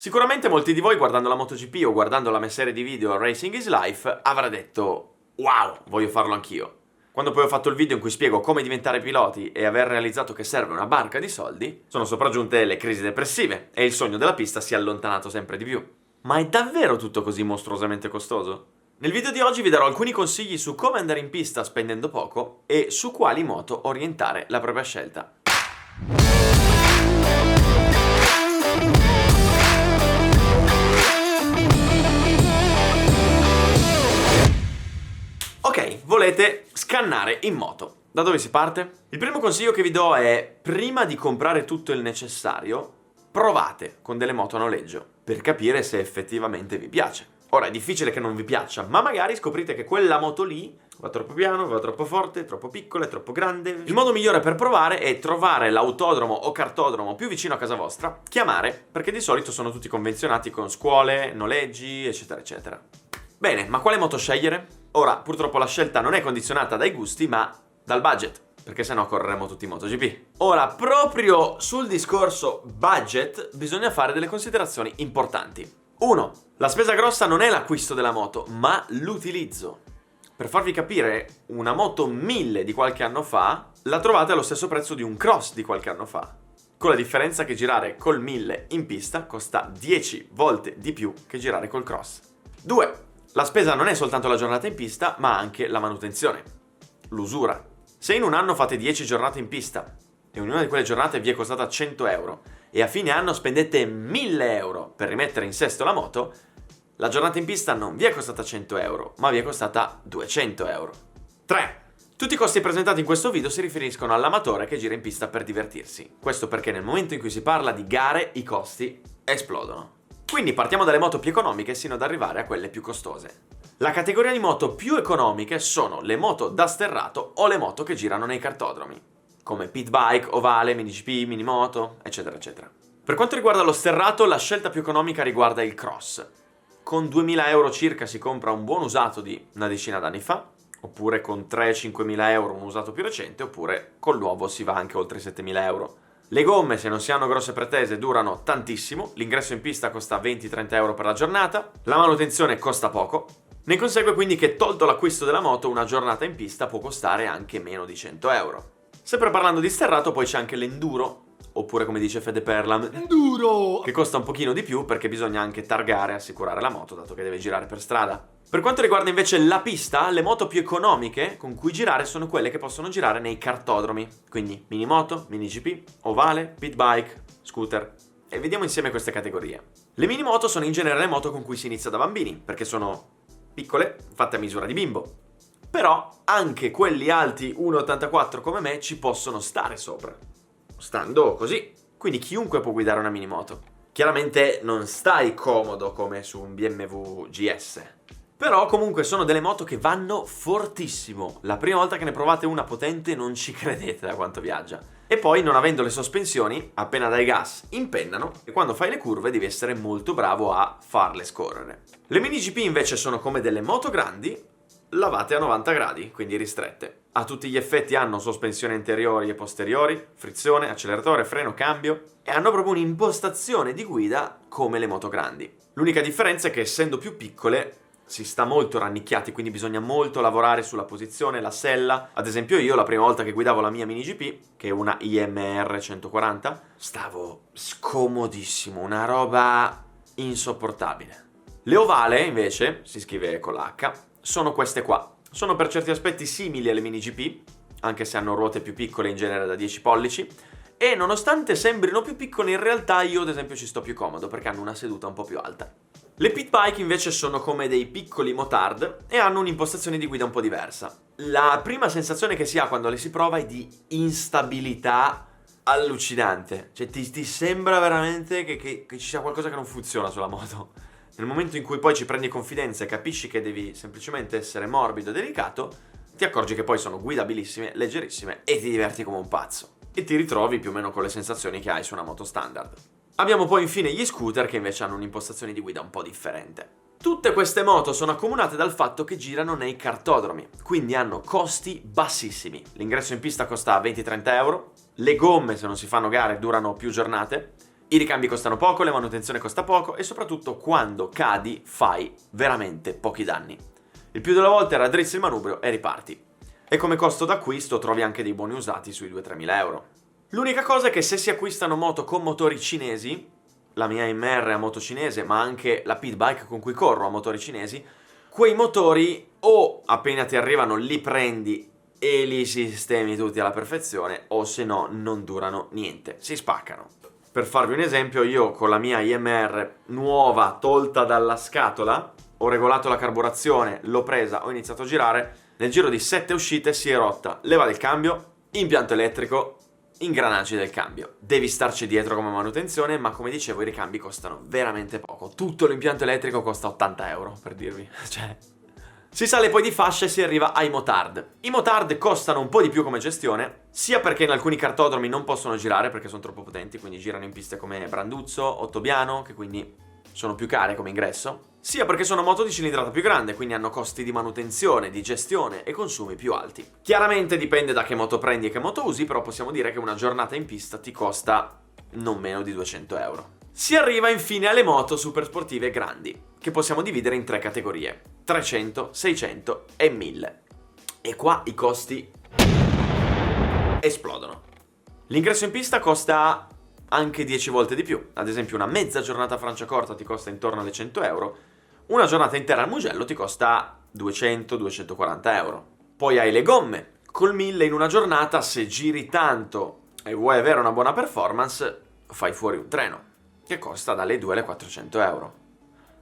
Sicuramente molti di voi guardando la MotoGP o guardando la mia serie di video Racing is Life avrà detto wow, voglio farlo anch'io. Quando poi ho fatto il video in cui spiego come diventare piloti e aver realizzato che serve una barca di soldi, sono sopraggiunte le crisi depressive e il sogno della pista si è allontanato sempre di più. Ma è davvero tutto così mostruosamente costoso? Nel video di oggi vi darò alcuni consigli su come andare in pista spendendo poco e su quali moto orientare la propria scelta. Ok, volete scannare in moto. Da dove si parte? Il primo consiglio che vi do è, prima di comprare tutto il necessario, provate con delle moto a noleggio per capire se effettivamente vi piace. Ora, è difficile che non vi piaccia, ma magari scoprite che quella moto lì va troppo piano, va troppo forte, troppo piccola, è troppo grande. Il modo migliore per provare è trovare l'autodromo o cartodromo più vicino a casa vostra, chiamare, perché di solito sono tutti convenzionati con scuole, noleggi, eccetera, eccetera. Bene, ma quale moto scegliere? Ora, purtroppo la scelta non è condizionata dai gusti, ma dal budget, perché sennò correremo tutti in MotoGP. Ora, proprio sul discorso budget, bisogna fare delle considerazioni importanti. 1. La spesa grossa non è l'acquisto della moto, ma l'utilizzo. Per farvi capire, una moto 1000 di qualche anno fa la trovate allo stesso prezzo di un cross di qualche anno fa, con la differenza che girare col 1000 in pista costa 10 volte di più che girare col cross. 2. La spesa non è soltanto la giornata in pista, ma anche la manutenzione, l'usura. Se in un anno fate 10 giornate in pista e ognuna di quelle giornate vi è costata 100 euro e a fine anno spendete 1000 euro per rimettere in sesto la moto, la giornata in pista non vi è costata 100 euro, ma vi è costata 200 euro. 3. Tutti i costi presentati in questo video si riferiscono all'amatore che gira in pista per divertirsi. Questo perché nel momento in cui si parla di gare i costi esplodono. Quindi partiamo dalle moto più economiche sino ad arrivare a quelle più costose. La categoria di moto più economiche sono le moto da sterrato o le moto che girano nei cartodromi, come pit bike, ovale, mini GP, mini moto, eccetera eccetera. Per quanto riguarda lo sterrato, la scelta più economica riguarda il cross. Con 2000 euro circa si compra un buon usato di una decina d'anni fa, oppure con 3-5 mila euro un usato più recente, oppure col nuovo si va anche oltre i 7000 euro. Le gomme, se non si hanno grosse pretese, durano tantissimo, l'ingresso in pista costa 20-30 euro per la giornata, la manutenzione costa poco, ne consegue quindi che tolto l'acquisto della moto una giornata in pista può costare anche meno di 100 euro. Sempre parlando di sterrato poi c'è anche l'enduro, oppure come dice Fede Perlam, enduro, che costa un pochino di più perché bisogna anche targare e assicurare la moto dato che deve girare per strada. Per quanto riguarda invece la pista, le moto più economiche con cui girare sono quelle che possono girare nei cartodromi, quindi mini moto, mini GP, ovale, pit bike, scooter. E vediamo insieme queste categorie. Le mini moto sono in genere le moto con cui si inizia da bambini, perché sono piccole, fatte a misura di bimbo. Però anche quelli alti 1,84 come me ci possono stare sopra, stando così. Quindi chiunque può guidare una mini moto. Chiaramente non stai comodo come su un BMW GS. Però comunque sono delle moto che vanno fortissimo. La prima volta che ne provate una potente non ci credete da quanto viaggia. E poi non avendo le sospensioni, appena dai gas impennano e quando fai le curve devi essere molto bravo a farle scorrere. Le mini GP invece sono come delle moto grandi lavate a 90 gradi, quindi ristrette. A tutti gli effetti hanno sospensioni anteriori e posteriori, frizione, acceleratore, freno, cambio e hanno proprio un'impostazione di guida come le moto grandi. L'unica differenza è che essendo più piccole si sta molto rannicchiati, quindi bisogna molto lavorare sulla posizione, la sella. Ad esempio io la prima volta che guidavo la mia mini GP, che è una IMR 140, stavo scomodissimo, una roba insopportabile. Le ovale invece, si scrive con l'H, sono queste qua. Sono per certi aspetti simili alle mini GP, anche se hanno ruote più piccole in genere da 10 pollici, e nonostante sembrino più piccole in realtà io ad esempio ci sto più comodo perché hanno una seduta un po' più alta. Le pit bike invece sono come dei piccoli motard e hanno un'impostazione di guida un po' diversa. La prima sensazione che si ha quando le si prova è di instabilità allucinante. Cioè ti sembra veramente che ci sia qualcosa che non funziona sulla moto. Nel momento in cui poi ci prendi confidenza e capisci che devi semplicemente essere morbido e delicato, ti accorgi che poi sono guidabilissime, leggerissime e ti diverti come un pazzo. E ti ritrovi più o meno con le sensazioni che hai su una moto standard. Abbiamo poi infine gli scooter che invece hanno un'impostazione di guida un po' differente. Tutte queste moto sono accomunate dal fatto che girano nei cartodromi, quindi hanno costi bassissimi. L'ingresso in pista costa 20-30 euro, le gomme se non si fanno gare durano più giornate, I ricambi costano poco, la manutenzione costa poco e soprattutto quando cadi fai veramente pochi danni. Il più delle volte raddrizzi il manubrio e riparti. E come costo d'acquisto trovi anche dei buoni usati sui 2-3 mila euro. L'unica cosa è che se si acquistano moto con motori cinesi, la mia MR a moto cinese, ma anche la pit bike con cui corro a motori cinesi, quei motori o appena ti arrivano li prendi e li sistemi tutti alla perfezione, o se no non durano niente, si spaccano. Per farvi un esempio, io con la mia IMR nuova tolta dalla scatola ho regolato la carburazione, l'ho presa, ho iniziato a girare, nel giro di 7 uscite si è rotta leva del cambio, impianto elettrico, ingranaggi del cambio. Devi starci dietro come manutenzione, ma come dicevo i ricambi costano veramente poco. Tutto l'impianto elettrico costa 80 euro, per dirvi. Cioè, si sale poi di fascia e si arriva ai motard. I motard costano un po' di più come gestione, sia perché in alcuni cartodromi non possono girare perché sono troppo potenti, quindi girano in piste come Branduzzo, Ottobiano, che quindi sono più care come ingresso, sia perché sono moto di cilindrata più grande, quindi hanno costi di manutenzione, di gestione e consumi più alti. Chiaramente dipende da che moto prendi e che moto usi, però possiamo dire che una giornata in pista ti costa non meno di 200 euro. Si arriva infine alle moto super sportive grandi, che possiamo dividere in 3 categorie: 300, 600 e 1000. E qua i costi esplodono. L'ingresso in pista costa anche 10 volte di più. Ad esempio una mezza giornata a Franciacorta ti costa intorno alle 100 euro, una giornata intera al Mugello ti costa 200-240 euro. Poi hai le gomme. Col 1000 in una giornata, se giri tanto e vuoi avere una buona performance, fai fuori un treno, che costa dalle 2 alle 400 euro.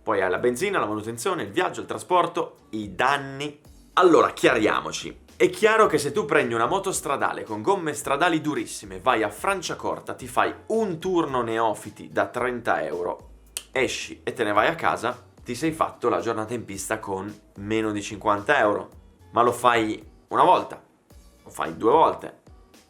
Poi hai la benzina, la manutenzione, il viaggio, il trasporto, i danni. Allora, chiariamoci. È chiaro che se tu prendi una moto stradale con gomme stradali durissime, vai a Franciacorta, ti fai un turno neofiti da 30 euro, esci e te ne vai a casa, ti sei fatto la giornata in pista con meno di 50 euro. Ma lo fai una volta, lo fai 2 volte.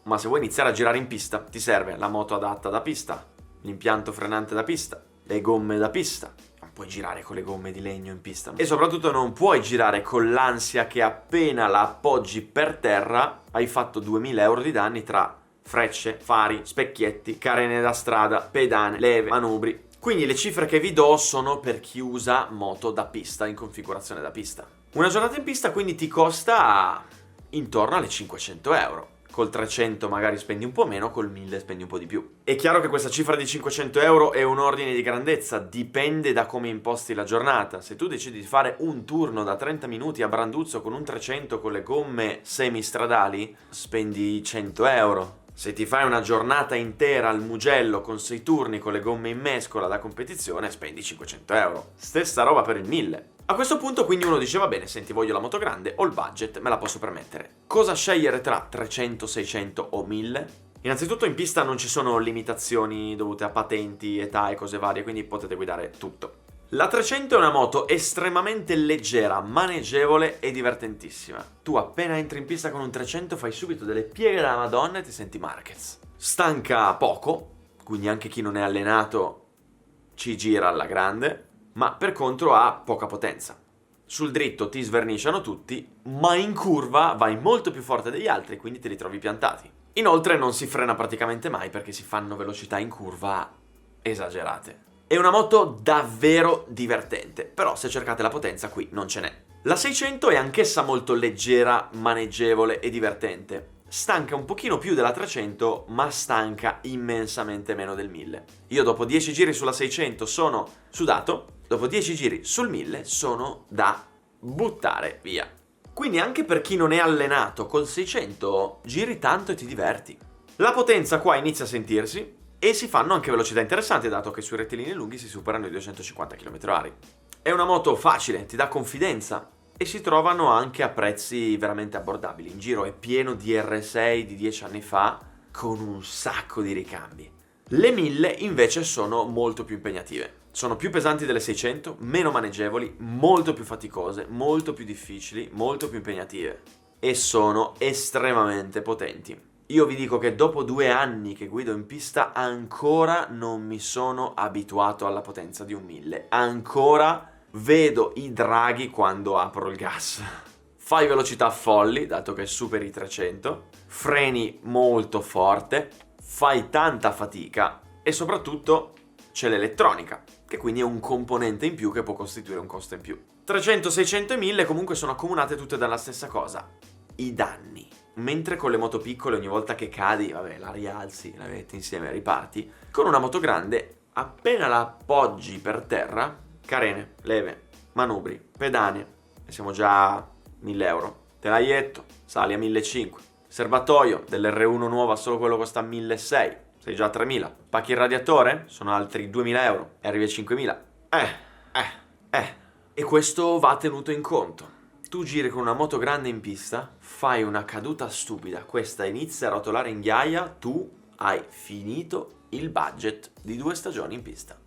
Ma se vuoi iniziare a girare in pista, ti serve la moto adatta da pista, l'impianto frenante da pista, le gomme da pista. Puoi girare con le gomme di legno in pista e soprattutto non puoi girare con l'ansia che appena la appoggi per terra hai fatto 2000 euro di danni tra frecce, fari, specchietti, carene da strada, pedane, leve, manubri. Quindi le cifre che vi do sono per chi usa moto da pista, in configurazione da pista. Una giornata in pista quindi ti costa intorno alle 500 euro. Col 300 magari spendi un po' meno, col 1000 spendi un po' di più. È chiaro che questa cifra di 500 euro è un ordine di grandezza, dipende da come imposti la giornata. Se tu decidi di fare un turno da 30 minuti a Branduzzo con un 300 con le gomme semistradali, spendi 100 euro. Se ti fai una giornata intera al Mugello con 6 turni con le gomme in mescola da competizione, spendi 500 euro. Stessa roba per il 1000. A questo punto quindi uno dice va bene, senti, voglio la moto grande, ho il budget, me la posso permettere. Cosa scegliere tra 300, 600 o 1000? Innanzitutto in pista non ci sono limitazioni dovute a patenti, età e cose varie, quindi potete guidare tutto. La 300 è una moto estremamente leggera, maneggevole e divertentissima. Tu appena entri in pista con un 300 fai subito delle pieghe della Madonna e ti senti Marquez. Stanca poco, quindi anche chi non è allenato ci gira alla grande, ma per contro ha poca potenza. Sul dritto ti sverniciano tutti, ma in curva vai molto più forte degli altri, quindi te li trovi piantati. Inoltre non si frena praticamente mai perché si fanno velocità in curva esagerate. È una moto davvero divertente, però se cercate la potenza qui non ce n'è. La 600 è anch'essa molto leggera, maneggevole e divertente. Stanca un pochino più della 300, ma stanca immensamente meno del 1000. Io dopo 10 giri sulla 600 sono sudato, dopo 10 giri sul 1000 sono da buttare via. Quindi anche per chi non è allenato col 600 giri tanto e ti diverti. La potenza qua inizia a sentirsi e si fanno anche velocità interessanti, dato che sui rettilini lunghi si superano i 250 km/h. È una moto facile, ti dà confidenza e si trovano anche a prezzi veramente abbordabili. In giro è pieno di R6 di 10 anni fa con un sacco di ricambi. Le 1000 invece sono molto più impegnative. Sono più pesanti delle 600, meno maneggevoli, molto più faticose, molto più difficili, molto più impegnative. E sono estremamente potenti. Io vi dico che dopo 2 anni che guido in pista ancora non mi sono abituato alla potenza di un 1000. Ancora vedo i draghi quando apro il gas. Fai velocità folli, dato che superi i 300, freni molto forte, fai tanta fatica e soprattutto c'è l'elettronica, che quindi è un componente in più che può costituire un costo in più. 300, 600 e 1000 comunque sono accomunate tutte dalla stessa cosa, i danni. Mentre con le moto piccole ogni volta che cadi, vabbè, la rialzi, la metti insieme e riparti, con una moto grande, appena la appoggi per terra, carene, leve, manubri, pedane, e siamo già a 1000 euro. Telaietto, sali a 1500. Serbatoio dell'R1 nuova, solo quello costa 1600. Sei già a 3000. Pacchi il radiatore? Sono altri 2000 euro. E arrivi a 5000. E questo va tenuto in conto. Tu giri con una moto grande in pista, fai una caduta stupida, questa inizia a rotolare in ghiaia, tu hai finito il budget di 2 stagioni in pista.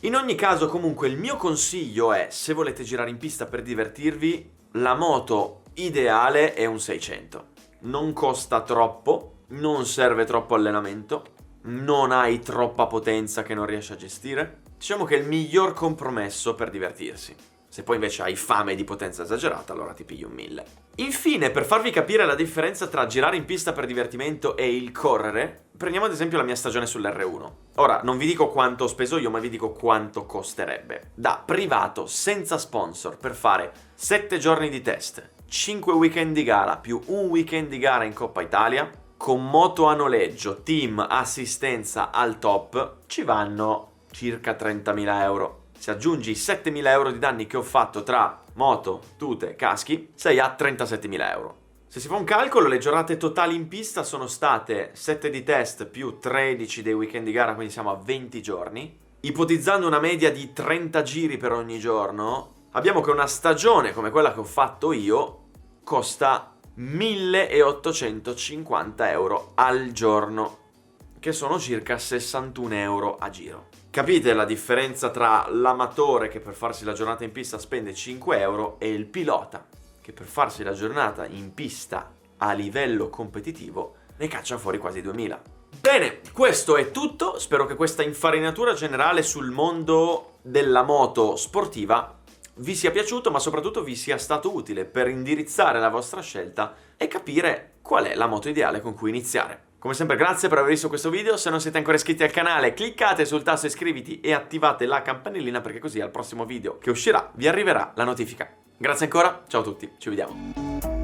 In ogni caso, comunque, il mio consiglio è, se volete girare in pista per divertirvi, la moto ideale è un 600. Non costa troppo, non serve troppo allenamento, non hai troppa potenza che non riesci a gestire. Diciamo che è il miglior compromesso per divertirsi. Se poi invece hai fame di potenza esagerata, allora ti pigli un 1000. Infine, per farvi capire la differenza tra girare in pista per divertimento e il correre, prendiamo ad esempio la mia stagione sull'R1. Ora, non vi dico quanto ho speso io, ma vi dico quanto costerebbe. Da privato, senza sponsor, per fare 7 giorni di test, 5 weekend di gara, più un weekend di gara in Coppa Italia, con moto a noleggio, team, assistenza al top, ci vanno circa 30.000 euro. Se aggiungi i 7.000 euro di danni che ho fatto tra moto, tute, caschi, sei a 37.000 euro. Se si fa un calcolo, le giornate totali in pista sono state 7 di test più 13 dei weekend di gara, quindi siamo a 20 giorni. Ipotizzando una media di 30 giri per ogni giorno, abbiamo che una stagione come quella che ho fatto io costa 1.850 euro al giorno, che sono circa 61 euro a giro. Capite la differenza tra l'amatore che per farsi la giornata in pista spende 5 euro e il pilota che per farsi la giornata in pista a livello competitivo ne caccia fuori quasi 2000. Bene, questo è tutto. Spero che questa infarinatura generale sul mondo della moto sportiva vi sia piaciuto, ma soprattutto vi sia stato utile per indirizzare la vostra scelta e capire qual è la moto ideale con cui iniziare. Come sempre, grazie per aver visto questo video. Se non siete ancora iscritti al canale, cliccate sul tasto iscriviti e attivate la campanellina, perché così al prossimo video che uscirà vi arriverà la notifica. Grazie ancora, ciao a tutti, ci vediamo.